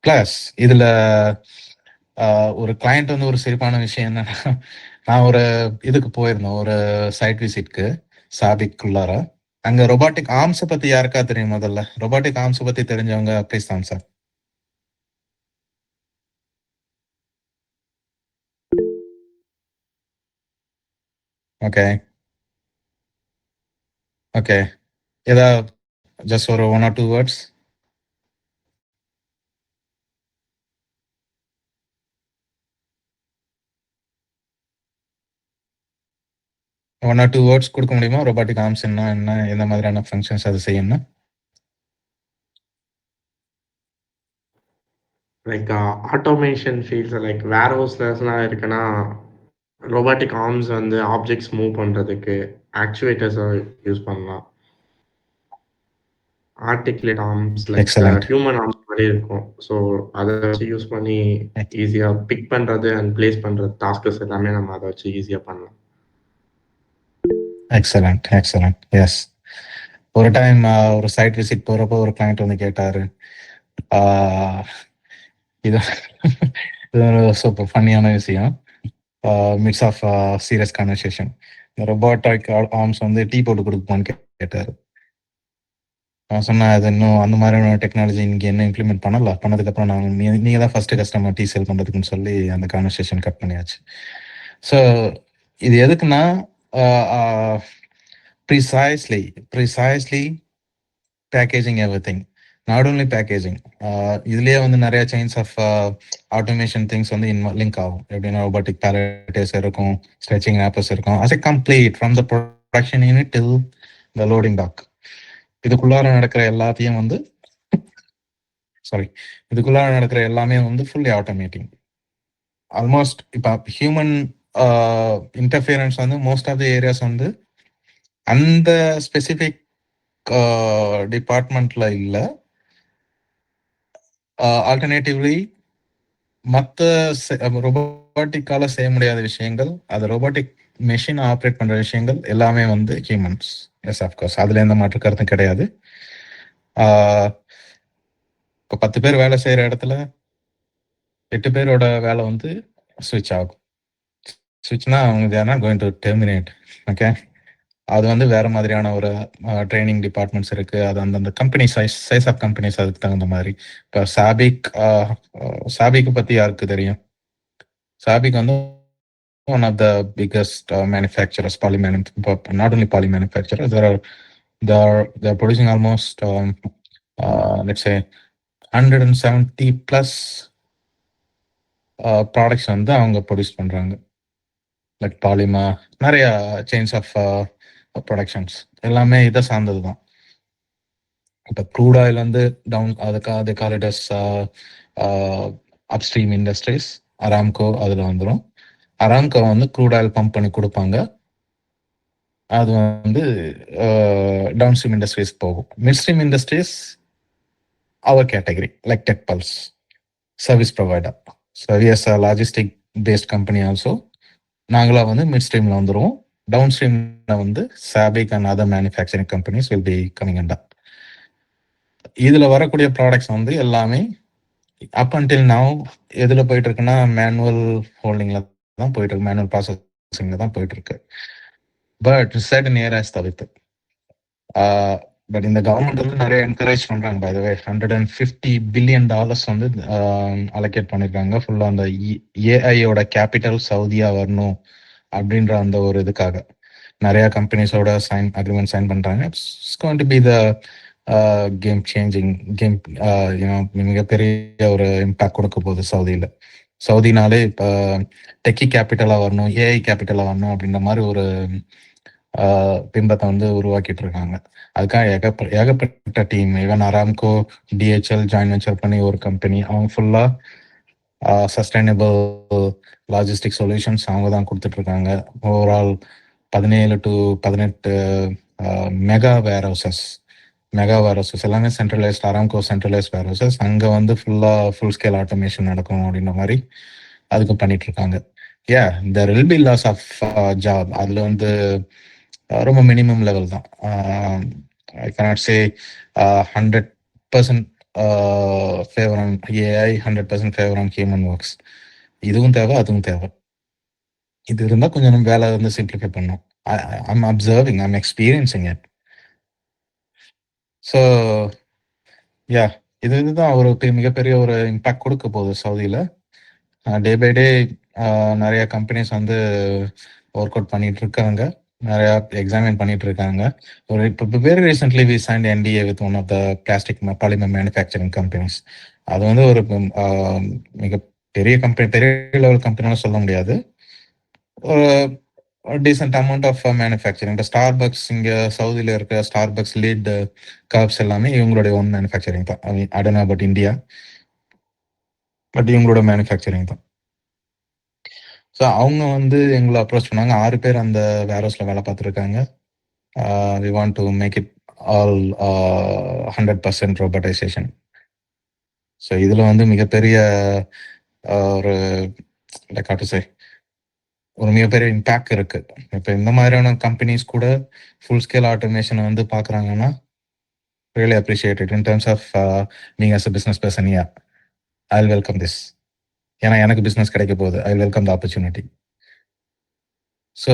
பிளஸ் இதுல ஒரு கிளையண்ட் வந்து ஒரு சிறப்பான விஷயம் என்னன்னா, நான் ஒரு இதுக்கு போயிருந்தேன், ஒரு சைட் விசிட்க்கு சாபிக்குள்ளார. அங்க ரொபாட்டிக் ஆர்ம்ஸை பத்தி யாருக்கா தெரியும்? முதல்ல ரொபாட்டிக் ஆர்ம்ஸை பத்தி தெரிஞ்சவங்க ப்ளீஸ் தான் சார். Okay okay. ஏதா ஜஸ்ட் ஒரு 1 or 2 வேர்ட்ஸ். 1 or 2 வேர்ட்ஸ் கொடுக்க முடியுமா? ரோபோட்டிக் ஆர்ம்ஸ்னா என்ன, எந்த மாதிரியான ஃபங்க்ஷன்ஸ் அது செய்யும்னா? லைக் ஆட்டோமேஷன் ஃபீல்ட்ஸ் லைக் வேர் ஹவுஸ்லலாம் இருக்குன்னா, ரோபோட்டிக் ஆர்ம்ஸ் வந்து ஆப்ஜெக்ட்ஸ் மூவ் பண்றதுக்கு ஆக்சுவேட்டர்ஸ யூஸ் பண்ணலாம். Articulate arms like excellent. Human arms மாரி இருக்கும். ஸோ அத வச்சு யூஸ் பண்ணி ஈஸியா பிக் பண்றது அண்ட் பிளேஸ் பண்ற டாஸ்க்ஸ் எல்லாமே நம்ம அத வச்சு ஈஸியா பண்ணலாம். Excellent excellent. எஸ். ஒரு டைம் ஒரு சைட் விசிட் போறப்போ ஒரு கிளையண்ட் வந்து கேட்டாரு, இது இது ஒரு சூப்பர் ஃபன்னியான விஷயம். Mix of serious conversation. இந்த ரொபோட்டிக் ஆர்ம்ஸ் வந்து டீ போட்டு கொடுக்குமான்னு கேட்டாரு. நான் சொன்னேன், அது இன்னும் அந்த மாதிரியான டெக்னாலஜி இங்கே என்ன இம்ப்ளிமெண்ட் பண்ணல. பண்ணதுக்கப்புறம் நீங்கள் தான் ஃபர்ஸ்ட் கஸ்டமர் டீ சேல் பண்ணுறதுக்குன்னு சொல்லி அந்த கான்வர்சேஷன் கட் பண்ணியாச்சு. ஸோ இது எதுக்குன்னா precisely packaging everything. Not only packaging, இதுலயே வந்து நிறைய செயின்ஸ் ஆஃப் ஆட்டோமேஷன் திங்ஸ் வந்து லிங்க் ஆகும். எப்படின்னா ரோபோட்டிக் பேலட்டர்ஸ் இருக்கும், ஸ்ட்ரெச்சிங் ஆப்பர்ஸ் இருக்கும். As a complete from the production unit till the loading dock. இதுக்குள்ளார நடக்கிற எல்லாத்தையும் வந்து இதுக்குள்ளார நடக்கிற எல்லாமே வந்து ஃபுல்லி ஆட்டோமேட்டிங். ஆல்மோஸ்ட் இப்போ ஹியூமன் இன்டர்ஃபியரன்ஸ் வந்து மோஸ்ட் ஆஃப் த ஏரியாஸ் வந்து அந்த ஸ்பெசிஃபிக் டிபார்ட்மெண்ட்ல இல்லை. ஆல்டர்னேட்டிவ்லி மற்ற ரோபோட்டிக்கால செய்ய முடியாத விஷயங்கள், அது ரோபோட்டிக் மெஷின் ஆப்ரேட் பண்ற விஷயங்கள் எல்லாமே வந்து ஹியூமன்ஸ். எஸ் ஆஃப்கோர்ஸ், அதுல எந்த மாற்று கருத்தும் கிடையாது. இப்போ 10 பேர் வேலை செய்யற இடத்துல 8 பேரோட வேலை வந்து ஸ்விட்ச் ஆகும். ஸ்விட்ச்னா அவங்க தேர் not going to terminate. Okay, அது வந்து வேற மாதிரியான ஒரு ட்ரைனிங் டிபார்ட்மெண்ட்ஸ் இருக்கு. அது அந்தந்த கம்பெனி சைஸ் ஆஃப் கம்பெனிஸ் அதுக்கு தகுந்த மாதிரி. இப்போ சாபிக் பத்தி யாருக்கு தெரியும்? சாபிக் வந்து one of the biggest manufacturers, not only poly manufacturers. They're producing almost let's say 170 plus products வந்து அவங்க ப்ரொடியூஸ் பண்றாங்க. லைக் பாலிமா, நிறைய செயின்ஸ் ஆஃப் ப்ரொடக்ஷன்ஸ் எல்லாமே இதை சார்ந்தது தான். இப்போ க்ரூட் ஆயில் வந்து டவுன் அது காலிடஸ் அப்ஸ்ட்ரீம் இண்டஸ்ட்ரீஸ், அராம்கோ அதில் வந்துடும். அராம்கோ வந்து க்ரூட் ஆயில் பம்ப் பண்ணி கொடுப்பாங்க. அது வந்து டவுன் ஸ்ட்ரீம் இண்டஸ்ட்ரீஸ் போகும். Mid stream industries our category, like Tech Pulse, service provider. So we as a logistic based company also, நாங்களா வந்து மிட் ஸ்ட்ரீம்ல வந்துருவோம். டவுன் ஸ்ட்ரீம்ல வந்து SABIC and other manufacturing companies will be coming under. இதுல வரக்கூடிய products வந்து எல்லாமே அப் until now எதுல போயிட்டு இருக்குன்னா மேனுவல் ஹோல்டிங்ல தான் போயிட்டு இருக்கு, மேனுவல் ப்ராசஸிங்ல தான் போயிட்டு இருக்கு. பட் சர்டன் ஏரியாஸ் தவிர்த்து பட் இந்த கவர்மெண்ட் வந்து நிறைய என்கரேஜ் பண்றாங்க. பை த வே $150 billion வந்து அலோகேட் பண்ணிருக்காங்க ஃபுல்லா அந்த ஏஐயோட கேபிட்டல் சவுதியா வரணும் அப்படின்ற அந்த ஒரு இதுக்காக. நிறைய கம்பெனிஸோட அக்ரிமெண்ட் சைன் பண்றாங்க. It's going to be the game changing game, மிகப்பெரிய ஒரு இம்பாக்ட் கொடுக்க போகுது சவுதியில. சவுதினாலே இப்போ டெக்கி கேபிட்டலா வரணும், ஏஐ கேபிட்டலா வரணும் அப்படின்ற மாதிரி ஒரு பிம்பத்தை வந்து உருவாக்கிட்டு இருக்காங்க. அதுக்காக ஏகப்பட்ட team, even Aramco, DHL join venture பண்ணி ஒரு கம்பெனி, அவங்க ஃபுல்லா சஸ்டைனபிள் லாஜிஸ்டிக் சொல்யூஷன்ஸ் அவங்க தான் கொடுத்துட்டு இருக்காங்க. Overall 17 to 18 mega warehouses எல்லாமே centralised, Aramco centralised warehouses. அங்கே வந்து ஃபுல் ஸ்கேல் ஆட்டோமேஷன் நடக்கும் அப்படின்ற மாதிரி அதுக்கு பண்ணிட்டு இருக்காங்க. there will be loss of job. அதில் வந்து ரொம்ப மினிமம் லெவல் தான். I cannot say 100% favour on AI, 100% favour on human works. இதுவும் தேவை, அதுவும் தேவை. இது இருந்தால் கொஞ்சம் வேலை வந்து சிம்பிளிஃபை பண்ணும். I'm observing, I'm experiencing it. So இதுதான் ஒரு மிகப்பெரிய ஒரு இம்பாக்ட் கொடுக்க போகுது சவுதியில். டே பை டே நிறைய கம்பெனிஸ் வந்து ஒர்க் அவுட் பண்ணிட்டு இருக்காங்க, நிறைய எக்ஸாமின் பண்ணிட்டு இருக்காங்க. ஒரு இப்போ very recently we signed NDA with one of the plastic polymer manufacturing companies. அது வந்து ஒரு மிக பெரிய கம்பெனி, பெரிய லெவல் கம்பெனிலாம் சொல்ல முடியாது. ஒரு டீசென்ட் அமௌண்ட் ஆஃப் மேனுஃபேக்சரிங். இந்த ஸ்டார்பக்ஸ் இங்கே சவுதியில் இருக்கிற ஸ்டார்பக்ஸ் லீட் கப்ஸ் எல்லாமே இவங்களுடைய ஓன் மேனுஃபேக்சரிங் தான். I don't know about India, but இவங்களோட மேனுஃபேக்சரிங் தான். ஸோ அவங்க வந்து எங்களை அப்ரோச் பண்ணாங்க. 6 பேர் அந்த வேர்ஹவுஸில் வேலை பார்த்துருக்காங்க. We want to make it all 100% robotization. So இதில் வந்து மிகப்பெரிய ஒரு ஒரு மிகப்பெரிய இம்பேக்ட் இருக்கு. இப்போ இந்த மாதிரியான கம்பெனிஸ் கூட ஃபுல் ஸ்கேல் ஆட்டோமேஷனை வந்து பார்க்குறாங்கன்னா really appreciate it in terms of நீங்கள் as a business person. Yeah, I will welcome this. ஏன்னா எனக்கு பிஸ்னஸ் கிடைக்க போகுது. I will welcome the opportunity. So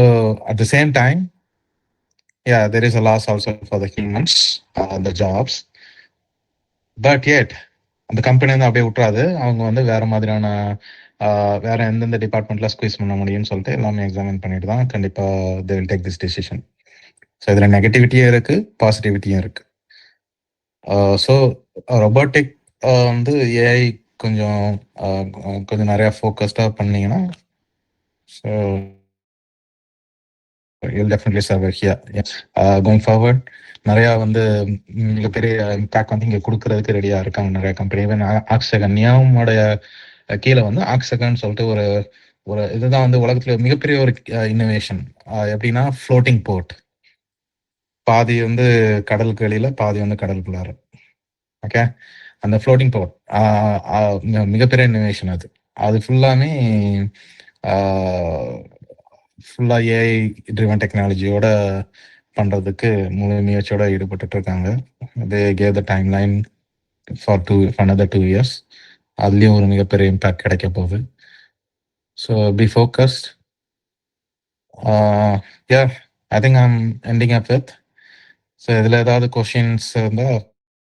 at the same time, yeah, there is a loss also for the humans, the jobs. But yet, அந்த company வந்து அப்படியே விட்டுறாது. அவங்க வந்து வேற மாதிரியான வேற எந்தெந்த டிபார்ட்மெண்ட்ல ஸ்குவீஸ் பண்ண முடியும்னு சொல்லிட்டு எல்லாமே எக்ஸாமின் பண்ணிட்டு தான் கண்டிப்பா they will take this decision. So இதில் நெகட்டிவிட்டியும் இருக்கு, பாசிட்டிவிட்டியும் இருக்கு. ஸோ ரொபோட்டிக் வந்து ஏஐ கொஞ்சம் கொஞ்சம் நிறைய ஃபோக்கஸ்டாக பண்ணீங்கன்னா so you'll definitely survive here. Going forward, நிறையா வந்து மிகப்பெரிய இம்பேக்ட் வந்து இங்கே கொடுக்கறதுக்கு ரெடியாக இருக்காங்க நிறைய கம்பெனி. ஈவன் ஆக்ஸகன் நியாமோடைய கீழே வந்து ஆக்ஸகன் சொல்லிட்டு ஒரு ஒரு இதுதான் வந்து உலகத்துல மிகப்பெரிய ஒரு இன்னோவேஷன். எப்படின்னா ஃப்ளோட்டிங் போர்ட், பாதி வந்து கடலுக்கு வெளியில, பாதி வந்து கடலுக்குள்ளார. ஓகே, அந்த ஃப்ளோட்டிங் போர்ட் மிகப்பெரிய இன்னோவேஷன். அது ஃபுல்லாமே ஃபுல்லா ஏஐ ட்ரிவன் டெக்னாலஜியோட பண்றதுக்கு முழு முயற்சியோட ஈடுபட்டு இருக்காங்க. They gave the time line for another 2 years. அதுலயும் ஒரு மிகப்பெரிய இம்பாக்ட் கிடைக்க போகுது. So B focused. Yeah, I think I'm ending up with. So இதில் ஏதாவது கொஷின்ஸ் இருந்தால்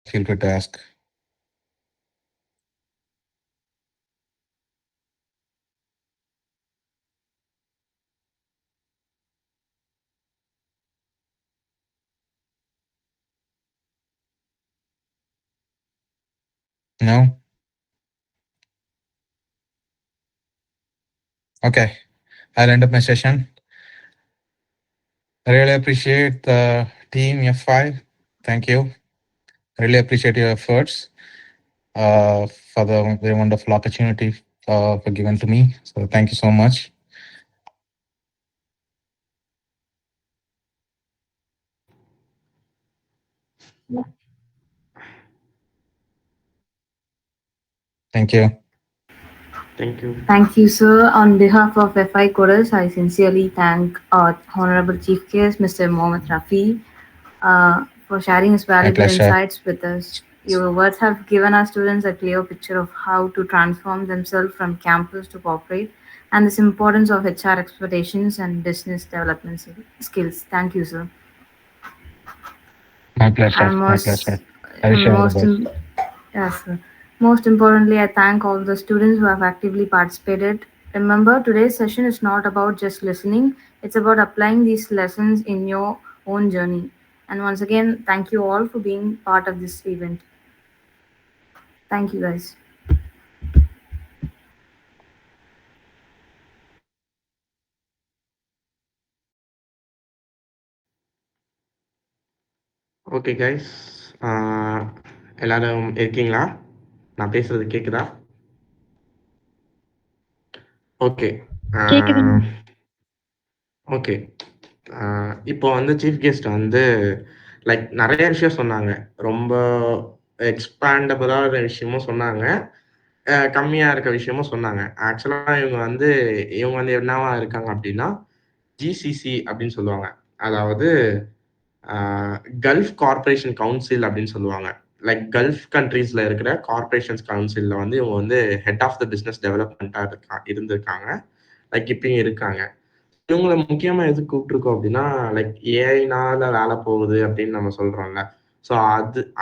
feel free to ask. No? Okay, I'll end up my session. I really appreciate the team F5. Thank you. I really appreciate your efforts for the very wonderful opportunity for given to me. So thank you so much. Thank you. Thank you. Thank you, sir. On behalf of FI Coders, I sincerely thank our Honorable Chief Guest, Mr. Mohammed Rafi, for sharing his valuable pleasure. insights with us. Your words have given our students a clear picture of how to transform themselves from campus to corporate and this importance of HR expectations and business development skills. Thank you, sir. My pleasure. And My pleasure. I wish you all the best. Yes, sir. Most importantly, I thank all the students who have actively participated. Remember, today's session is not about just listening, it's about applying these lessons in your own journey. And once again, thank you all for being part of this event. Thank you, guys. Okay guys, எல்லாரும் இருக்கீங்களா? நான் பேசுறது கேக்குதா? Okay okay. இப்போ வந்து chief guest வந்து like நிறைய விஷயம் சொன்னாங்க. ரொம்ப எக்ஸ்பேண்டபிளான விஷயமும் சொன்னாங்க, கம்மியா இருக்க விஷயமும் சொன்னாங்க. ஆக்சுவலா இவங்க வந்து என்னவா இருக்காங்க அப்படின்னா ஜிசிசி அப்படின்னு சொல்லுவாங்க. அதாவது கல்ஃப் கார்பரேஷன் கவுன்சில் அப்படின்னு சொல்லுவாங்க. லைக் கல்ஃப் கண்ட்ரீஸ்ல இருக்கிற கார்பரேஷன்ஸ் கவுன்சில்ல வந்து இவங்க வந்து ஹெட் ஆஃப் த பிசினஸ் டெவலப்மெண்டா இருந்திருக்காங்க. லைக் இப்பயும் இருக்காங்க. இவங்களை முக்கியமா எதுக்கு கூப்பிட்டுருக்கோம் அப்படின்னா லைக் ஏஐனால வேலை போகுது அப்படின்னு நம்ம சொல்றோம்ல. ஸோ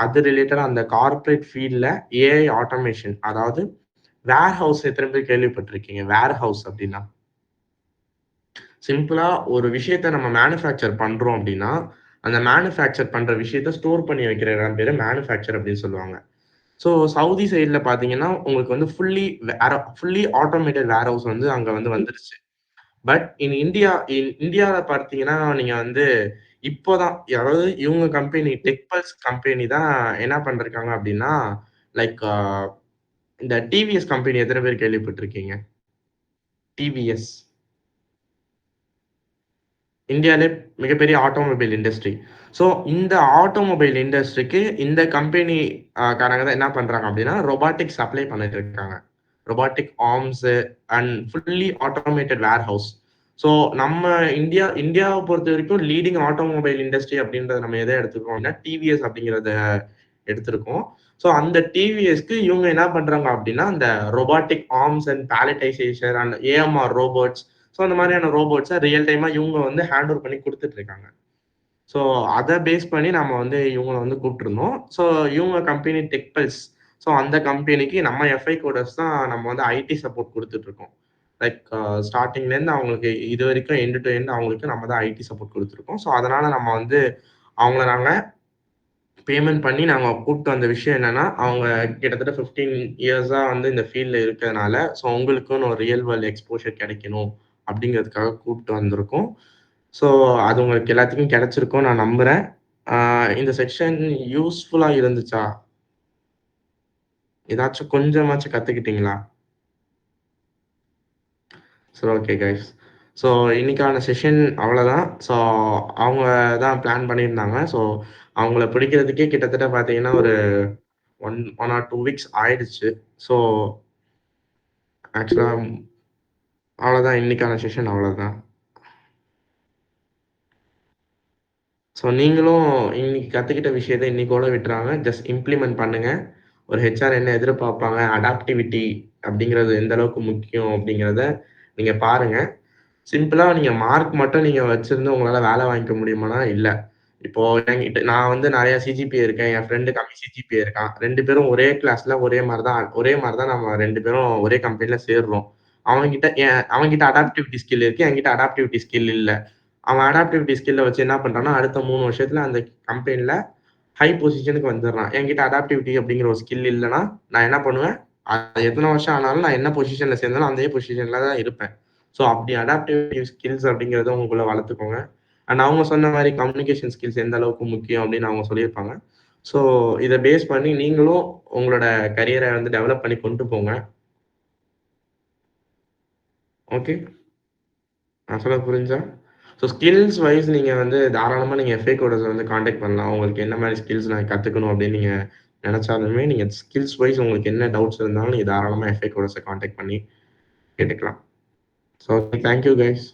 அது ரிலேட்டடா அந்த கார்பரேட் ஃபீல்ட்ல ஏஐ ஆட்டோமேஷன், அதாவது வேர் ஹவுஸ். எத்தனை பேர் கேள்விப்பட்டிருக்கீங்க வேர் ஹவுஸ் அப்படின்னா? சிம்பிளா ஒரு விஷயத்த நம்ம மேனுஃபேக்சர் பண்றோம் அப்படின்னா, அந்த மேனுஃபேக்சர் பண்ற விஷயத்த ஸ்டோர் பண்ணி வைக்கிற இடம் பேரு மேனுஃபேக்சர் அப்படின்னு சொல்லுவாங்க. ஸோ சவுதி சைட்ல பார்த்தீங்கன்னா, உங்களுக்கு வந்து ஃபுல்லி ஆட்டோமேட்டட் வேர்ஹவுஸ் வந்து அங்க வந்து வந்துருச்சு. பட் இந்தியால பார்த்தீங்கன்னா, நீங்க வந்து இப்போதான் அதாவது இவங்க கம்பெனி டெக்பல்ஸ் கம்பெனி தான் என்ன பண்ணிருக்காங்க அப்படின்னா, லைக் இந்த டிவிஎஸ் கம்பெனி எத்தன பேர் கேள்விப்பட்டிருக்கீங்க? டிவிஎஸ். இந்தியாவிலே மிகப்பெரிய ஆட்டோமொபைல் இண்டஸ்ட்ரி. ஸோ இந்த ஆட்டோமொபைல் இண்டஸ்ட்ரிக்கு இந்த கம்பெனி காரங்க தான் என்ன பண்றாங்க அப்படின்னா, ரொபாட்டிக்ஸ் சப்ளை பண்ணிட்டு இருக்காங்க. Robotic arms and fully automated warehouse. So நம்ம இந்தியாவ பொறுத்தவரைக்கும் லீடிங் ஆட்டோமொபைல் இண்டஸ்ட்ரி அப்படின்றத நம்ம எத எடுத்துக்கிறோம் அப்படின்னா, டிவிஎஸ் அப்படிங்கிறத எடுத்திருக்கோம். ஸோ அந்த டிவிஎஸ்க்கு இவங்க என்ன பண்றாங்க அப்படின்னா, அந்த robotic arms and palletization and AMR robots so அந்த மாதிரியான ரோபோட்ஸ ரியல் டைமா இவங்க வந்து ஹேண்ட் ஓவர் பண்ணி குடுத்துட்டு இருக்காங்க. ஸோ அத பேஸ் பண்ணி நம்ம வந்து இவங்கள வந்து கூப்ட்டுருந்தோம். ஸோ இவங்க கம்பெனி டெக்பல்ஸ். ஸோ அந்த கம்பெனிக்கு நம்ம எஃப்ஐ கோடர்ஸ் தான் நம்ம வந்து ஐடி சப்போர்ட் குடுத்துட்டு இருக்கோம். லைக் ஸ்டார்ட்டிங்லேருந்து அவங்களுக்கு இதுவரைக்கும் எண்ட் டு எண்ட் அவங்களுக்கு நம்ம தான் ஐடி சப்போர்ட் குடுத்துருக்கோம். ஸோ அதனால நம்ம வந்து அவங்கள நாங்க பேமெண்ட் பண்ணி நாங்க கூப்ட்டு வந்த விஷயம் என்னன்னா, அவங்க கிட்டத்தட்ட 15 இயர்ஸா வந்து இந்த ஃபீல்ட்ல இருக்கறதுனால, ஸோ உங்களுக்குன்னு ஒரு ரியல் வேர்ல்ட் எக்ஸ்போஷர் கிடைக்கணும் அப்படிங்கிறதுக்காக கூப்ட்டு வந்திருக்கோம். ஸோ அது உங்களுக்கு எல்லாத்துக்கும் கிடைச்சிருக்கும்னு நான் நம்புறேன். இந்த செக்ஷன் யூஸ்ஃபுல்லா இருந்துச்சா? ஏதாச்சும் கொஞ்சமாச்சும் கத்துக்கிட்டீங்களா? சரி ஓகே கைஸ். ஸோ இன்னைக்கான செஷன் அவ்வளோதான். ஸோ அவங்க தான் பிளான் பண்ணியிருந்தாங்க. ஸோ அவங்கள பிடிக்கிறதுக்கே கிட்டத்தட்ட பார்த்தீங்கன்னா, ஒரு 1 ஆர் 2 வீக்ஸ் ஆயிடுச்சு. ஸோ ஆக்சுவலா அவ்வளோதான் இன்னைக்கான செஷன் அவ்வளோதான். ஸோ நீங்களும் இன்னைக்கு கத்துக்கிட்ட விஷயத்த இன்னைக்கோட விட்டுறாம ஜஸ்ட் இம்ப்ளிமெண்ட் பண்ணுங்க. ஒரு ஹெச்ஆர் என்ன எதிர்பார்ப்பாங்க, அடாப்டிவிட்டி அப்படிங்கிறது எந்த அளவுக்கு முக்கியம் அப்படிங்கிறத நீங்க பாருங்க. சிம்பிளா நீங்க மார்க் மட்டும் நீங்க வச்சிருந்து உங்களால வேலை வாங்கிக்க முடியுமானா, இல்ல. இப்போ என்கிட்ட நான் வந்து நெறைய சிஜிபிஏ இருக்கேன். என் ஃப்ரெண்ட் கம்மி சிஜிபிஏ இருக்கான். 2 பேரும் ஒரே கிளாஸ்ல ஒரே மாரி தான் நம்ம 2 பேரும் ஒரே கம்பெனில சேர்றோம். அவன்கிட்ட அடாப்டிவிட்டி ஸ்கில் இருக்கு. என்கிட்ட அடாப்டிவிட்டி ஸ்கில் இல்ல. அவன் அடாப்டிவிட்டி ஸ்கில்ல வச்சு என்ன பண்றான்னா, அடுத்த 3 வருஷத்துல அந்த கம்பெனில ஹை பொசிஷனுக்கு வந்துடுறான். என்கிட்ட அடாப்டிவிட்டி அப்படிங்கிற ஒரு ஸ்கில் இல்லன்னா, நான் என்ன பண்ணுவேன், அது எத்தன வருஷம் ஆனாலும் நான் என்ன பொசிஷன்ல சேர்ந்தாலும் அதே பொசிஷன்ல தான் இருப்பேன். ஸோ அப்படி அடாப்டிவ் ஸ்கில்ஸ் அப்படிங்கிறத உங்களுக்குள்ள வளர்த்துக்கோங்க. அண்ட் அவங்க சொன்ன மாரி கம்யூனிகேஷன் ஸ்கில்ஸ் எந்த அளவுக்கு முக்கியம் அப்படின்னு அவங்க சொல்லியிருப்பாங்க. ஸோ இத பேஸ் பண்ணி நீங்களும் உங்களோட கரியர வந்து டெவலப் பண்ணி கொண்டு போங்க. ஓகே. நான் சொல்றது புரிஞ்சா? ஸோ ஸ்கில்ஸ் வைஸ் நீங்க வந்து தாராளமா நீங்க எஃப்ஏ கோடர்ஸ வந்து கான்டாக்ட் பண்ணலாம். உங்களுக்கு என்ன மாரி ஸ்கில்ஸ் நான் கத்துக்கணும் அப்படின்னு நீங்க நெனச்சாலுமே, நீங்க ஸ்கில்ஸ் வைஸ் உங்களுக்கு என்ன டவுட்ஸ் இருந்தாலும் நீங்க தாராளமா எஃப்ஏ கோடர்ஸ கான்டாக்ட் பண்ணி கேட்டுக்கலாம். So thank you guys.